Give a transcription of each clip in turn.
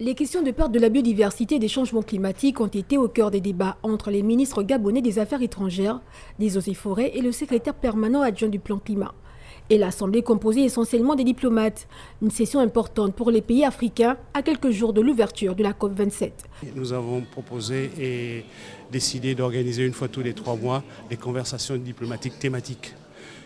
Les questions de perte de la biodiversité et des changements climatiques ont été au cœur des débats entre les ministres gabonais des Affaires étrangères, des Eaux et Forêts et le secrétaire permanent adjoint du plan climat. Et l'Assemblée composée essentiellement des diplomates. Une session importante pour les pays africains à quelques jours de l'ouverture de la COP27. Nous avons proposé et décidé d'organiser une fois tous les 3 mois des conversations diplomatiques thématiques.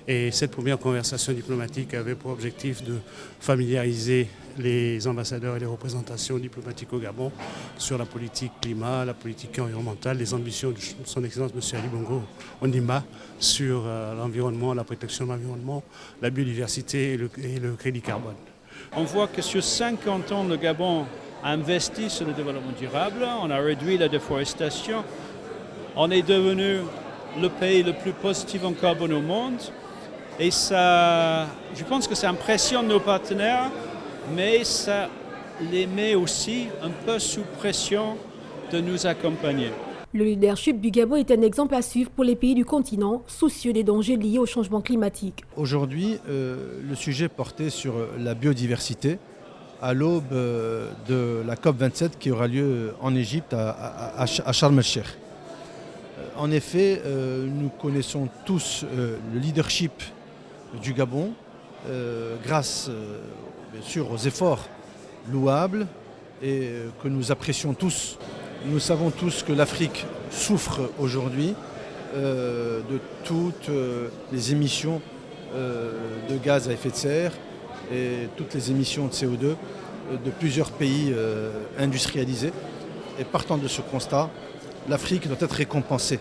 Et cette première conversation diplomatique avait pour objectif de familiariser les ambassadeurs et les représentations diplomatiques au Gabon sur la politique climat, la politique environnementale, les ambitions de son Excellence M. Ali Bongo Ondimba sur l'environnement, la protection de l'environnement, la biodiversité et le crédit carbone. On voit que sur 50 ans, le Gabon a investi sur le développement durable, on a réduit la déforestation, on est devenu le pays le plus positif en carbone au monde. Et ça, je pense que ça impressionne nos partenaires, mais ça les met aussi un peu sous pression de nous accompagner. Le leadership du Gabon est un exemple à suivre pour les pays du continent, soucieux des dangers liés au changement climatique. Aujourd'hui, le sujet portait sur la biodiversité à l'aube de la COP27 qui aura lieu en Égypte à Sharm el-Sheikh. En effet, nous connaissons tous le leadership du Gabon grâce bien sûr aux efforts louables et que nous apprécions tous. Nous savons tous que l'Afrique souffre aujourd'hui de toutes les émissions de gaz à effet de serre et toutes les émissions de CO2 de plusieurs pays industrialisés. Et partant de ce constat, l'Afrique doit être récompensée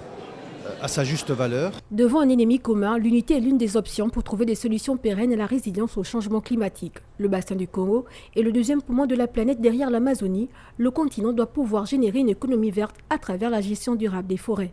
à sa juste valeur. Devant un ennemi commun, l'unité est l'une des options pour trouver des solutions pérennes à la résilience au changement climatique. Le bassin du Congo est le deuxième poumon de la planète derrière l'Amazonie. Le continent doit pouvoir générer une économie verte à travers la gestion durable des forêts.